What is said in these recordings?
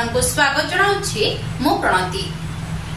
आपनको स्वागत जनाउछि मु प्रणति।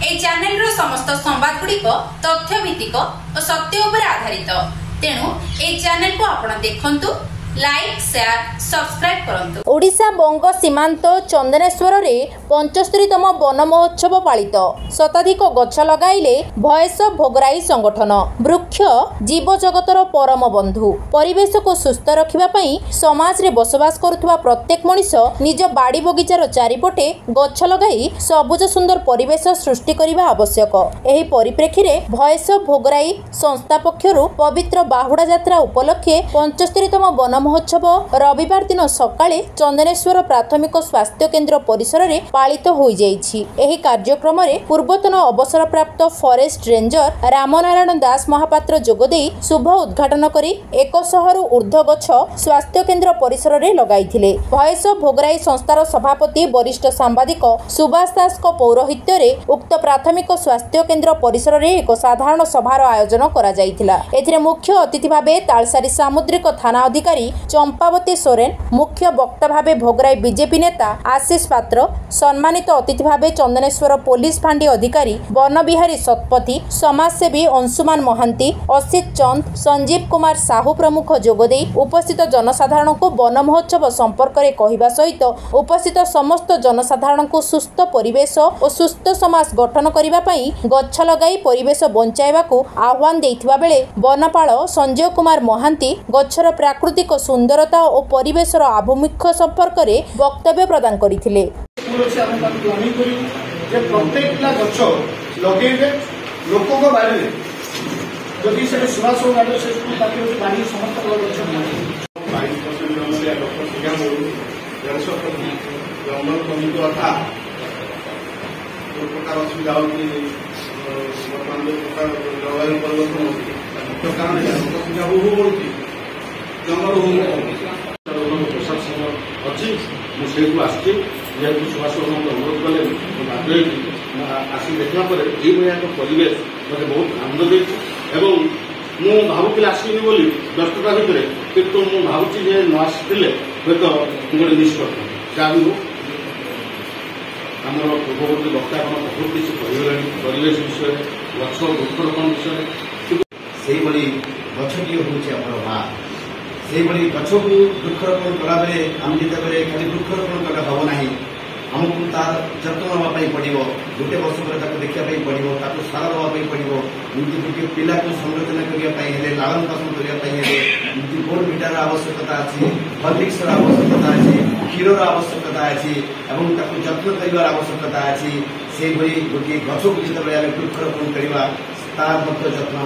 ए चैनल रो समस्त संवाद गुड़िक तथ्य भित्तिक और सत्य उपर आधारित, तेणु ए चैनल को आपण देखंतु, लाइक शेयर सब्सक्राइब करंतु। ओडिशा बंग सीमांत चंदनेश्वर रे 75तम वन महोत्सव पालित। शताधिक गछ लगाइले भयस भोगराई संगठन। वृक्ष जीव जगतर परम बंधु। परिवेश को सुस्थ रखिबा पई समाज रे बसवास करुवा प्रत्येक मनिष निज बाड़ी बगीचार चारिपटे गछ लगाई सबुज सुंदर परिवेश सृष्टि करिबा आवश्यक। एही परिप्रेक्षी रे भयस भोगराई संस्था पक्षरु पवित्र बाहुडा यात्रा उपलक्षे 75तम वन महोत्सव रविवार दिन सकाळे चंदनेश्वर प्राथमिक स्वास्थ्य केन्द्र परिसर में पालित हो जाइछि। एही कार्यक्रम रे पूर्वतन अवसर प्राप्त फॉरेस्ट रेंजर रामनारायण दास महापात्र जोगदे शुभ उद्घाटन करी 100 रु ऊर्ध्व गछ स्वास्थ्य केन्द्र परिसर में लगाइथिले। भयस भोगराई संस्थार सभापति वरिष्ठ सांबादिक सुभाष दास को पौरोहित्य रे उक्त प्राथमिक स्वास्थ्य केन्द्र परिसर में एक साधारण सभार आयोजन करा जाइथिला। एथिरे मुख्य अतिथि भाबे तालसारी सामुद्रिक थाना अधिकारी चंपावती सोरेन, मुख्य वक्ता भावे भोगराई बीजेपी नेता आशीष पात्र, सम्मानित अतिथि भावे चंदनेश्वर पुलिस फांडी अधिकारी वन बिहारी शतपथी, समाजसेवी अंशुमान महांती, असित चंद, संजीव कुमार साहू प्रमुख जोगदे उपस्थित जनसाधारण को वन महोत्सव संपर्क में कहवा सहित उपस्थित समस्त जनसाधारण को सुस्थ परिवेश और सुस्थ समाज गठन करने गछ लगाई परिवेश बंचाइबा को आह्वान देइथिबा बेले वनपाल संजय कुमार महांती गछर प्राकृतिक सुंदरता और परिवेशर आभिमुख्य संपर्क में वक्तव्य प्रदान करथिले। जंगल प्रशासन अच्छी मुझे जेहतु सुभाष अनुरोध कले आसी देखला एक परिवेश मतलब बहुत आनंद दे मुझे भावुली आसनी बोली व्यस्तता भितर कितु मुझे भावुची न आसते हूँ गोटे मिस कर भी हो आम पूर्ववर्ती वक्ता बहुत किसी कहगला परिवेश विषय गछ वृक्षरोपण विषय से गछटी हूँ माँ से गछ को वृक्षरोपण कला बेले आम जिते खाली वृक्षरोपण कला हम ना आमको तार जत्न नापी पड़ो गोटे वर्ष पर देखा पड़ो सार देवाई पड़ो गोटे पिला को संरचना करने लालन पालन करने बोर्ड भिटार आवश्यकता अच्छी हॉर्लिक्स आवश्यकता अच्छी क्षीर आवश्यकता अच्छी जत्न कर आवश्यकता अच्छी से गोटे गछ को जिते वृक्षरोपण करवा तार जत्न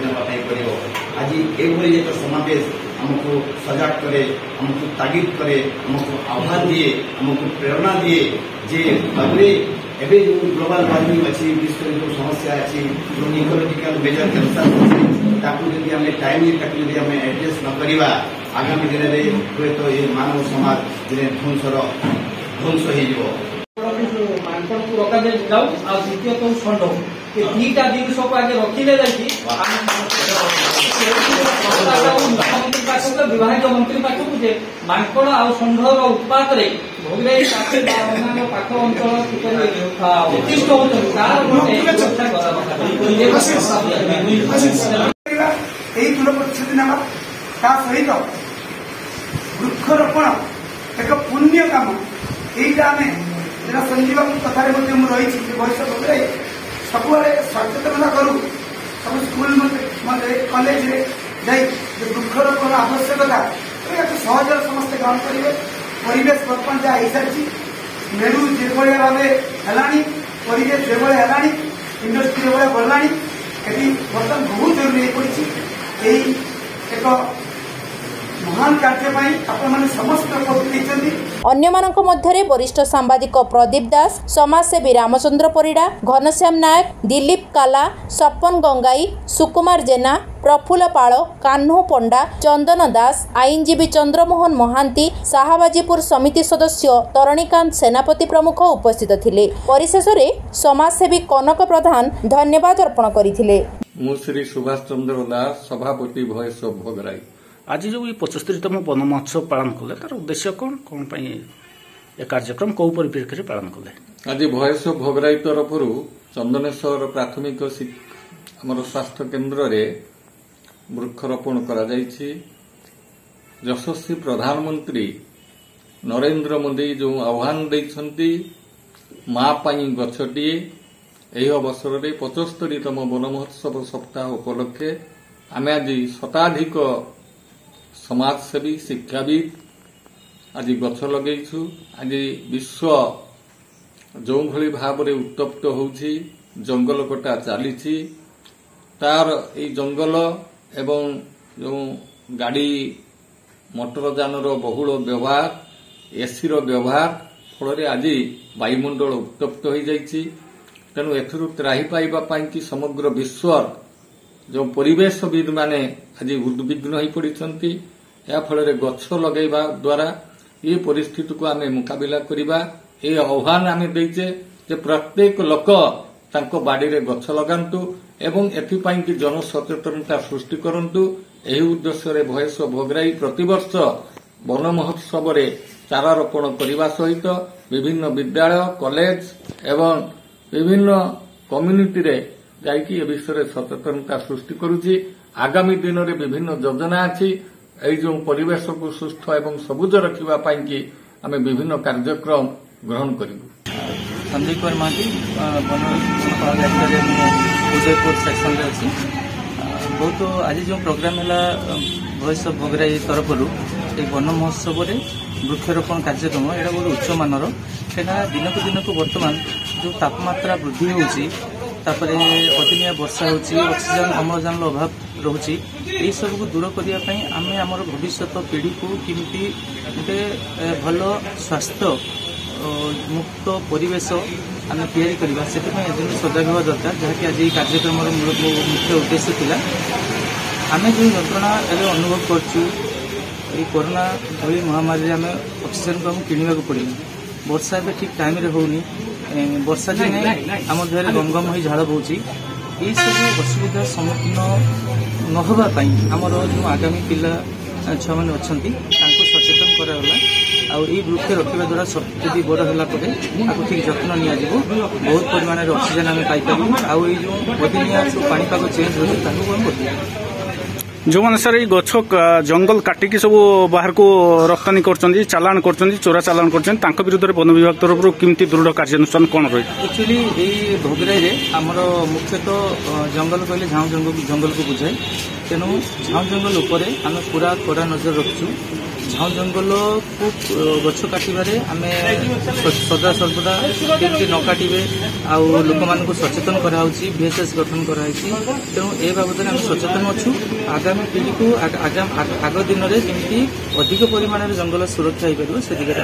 नापी पड़ो आज ये समावेश हमको सजाग करे, हमको तागिद करे, हमको आह्वान दिए, हमको प्रेरणा दिए जे अगले एबे जो ग्लोबल वार्मिंग अच्छी विश्व जो समस्या अच्छी जो इकोलॉजिकल मेजर कंसर्न ताकू यदि हमें टाइमली ताकू यदि हमें एड्रेस न करिवा आगामी दिन में हुए तो ये मानव समाज दिन ध्वंस हो मानकड़ को रखा जाऊ आ द्वितीय तो षंड ये दीटा जिनस को आगे रखिले मुख्यमंत्री विभाग मंत्री पाखक जे मानकड़ आ षंडर उत्पात भोगराई पाख अंचल उत्तिष्ठ सहित वृक्षरोपण एक पुण्य काम यही संजीव कथा रही भविष्य भोगराई सबुआड़े सचेतनता करूँ सब स्कूल कॉलेज वृक्षरोपण आवश्यकता सहज समस्त ग्रहण करेंगे परिवेश बर्तमान जहाँ हो सारी मेरू जो भाव है परिवेश जो है इंडस्ट्री जो गला बर्तमान बहुत जरूरी हो पड़ी एक महान कार्य समस्त अन्य मानक मध्यरे वरिष्ठ सांबादिक प्रदीप दास, समाजसेवी रामचंद्र परिडा, घनश्याम नायक, दिलीप काला, सपन गंगाई, सुकुमार जेना, प्रफुल्ल पाल, कान्हू पंडा, चंदन दास, आईनजीवी चंद्रमोहन महांती, शाहबाजीपुर समिति सदस्य तरणीकांत सेनापति प्रमुख उपस्थित थिले। परिशेष रे समाजसेवी कनक प्रधान धन्यवाद अर्पण करथिले। मु श्री सुभाष चंद्र दास, सभापति भयस भोगराई। आज जो 75तम वन महोत्सव पालन कले तार उद्देश्य कौन ए कार्यक्रम कौ परिप्रेक्षी में पालन कले आज भयस भोगराई तरफ चंदनेश्वर प्राथमिक आमर स्वास्थ्य केन्द्र रे वृक्षरोपण करा जायछि। यशस्वी प्रधानमंत्री नरेंद्र मोदी जो आह्वान देइछन्ति माँ पाई गछटिए एही अवसर में 75तम वन महोत्सव सप्ताह उपलक्षे आम आज शताधिक समाजसेवी शिक्षाविद आज गछ लगेइछु। आज विश्व जो भली भाव में उत्तप्त होउछि जंगल कटा चलीछि तार ए जंगल एवं जो गाड़ी मोटर यानर बहुल व्यवहार एसी व्यवहार फल आज वायुमंडल उत्तप्त हो जाइछि। तेणु एथुरु त्राही पाइबा पाई कि समग्र विश्व जो परिवेशविद माने आज उद्विग्न हो पड़िछन्ति। या फल गछ लगेवा द्वारा ये परिस्थिति को आम मुकाबिला करवा ये आह्वान आम देचे जे प्रत्येक लोक तांको बाड़ी रे गछ लगांतु एवं एथिपाई कि जनसचेतनता सृष्टि करंतु। एही उद्देश्य रे भयस भोगराई प्रतिवर्ष वन महोत्सव रे चारा रोपण करने सहित विभिन्न विद्यालय कॉलेज एवं विभिन्न कम्युनिटी रे जाइकी ए विषय सचेतनता सृष्टि करुछि। आगामी दिन में विभिन्न योजना अछि एई जो परिवेश को सुस्थ एवं सबुज रखिबा पाई कि आमे विभिन्न कार्यक्रम ग्रहण करिबु। संजय कुमार महांती उदयपुर सेक्शन रे अछि। बहुत आज जो प्रोग्राम है भयस भोगराई तरफ वन महोत्सव रे वृक्षरोपण कार्यक्रम एटा बहुत उच्च मानर सेटा दिनक दिनक वर्तमान जो तापमात्रा वृद्धि होउछि तापरे अदिनिया वर्षा होउछि ऑक्सीजन अम्लजान अभाव रहुछि यही सब को दूर करने आम आमर भविष्य पीढ़ी को किमिति गोटे भल स्वास्थ्य मुक्त परिवेश आम तैयारी करवा से सजग हवा दरकार जहाँकि आज कार्यक्रम मुख्य उद्देश्य थिला। आम जो यंत्रणा एवं अनुभव करछु कोरोना भली महामारी आम ऑक्सीजन को आम किणवा पड़े वर्षा ए ठीक टाइम रे होनी वर्षा दिने आम देह गमगम हो झाड़ बोची यही सब असुविधा सम्मुखीन नहबा आमर जो आगामी पिला छुआ मैंने अच्छा सचेतन कराला आई वृक्ष रखा द्वारा जब बड़ है ठीक जत्न नि बहुत परिमाण ऑक्सीजन आम पाइपर आउ जो बदिनिया जो पानीपाग चेंज हो जो मैंने सर ये गछ जंगल काटिकी सब बाहर को रप्तानी कर चालाण कर चोरा चालाण कर विरुद्ध वन विभाग तरफ किमती दृढ़ कार्यानुष्ठान कौन रही एक्चुअली यही भोगराई आमर मुख्यतः जंगल कहले झाऊ जंगल को बुझाए तेणु झाऊ जंगल उपर आम पूरा कड़ा नजर रखु झाऊ जंगल को गछ काटवे आम सदा सर्वदा केमती न काटे आउ लोक मान सचेतन कराई VSS गठन कराई तेणु ए बाबद आम सचेतन अच्छु आगामी पीढ़ी को आग दिन में जमी अधिक परिमाण जंगल सुरक्षा हो पार से दिगरे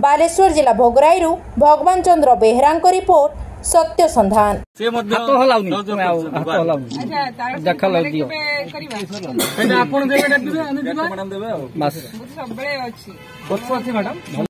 बालेश्वर जिला भोगराई भगवान चंद्र बेहरा रिपोर्ट सत्य संधान मैडम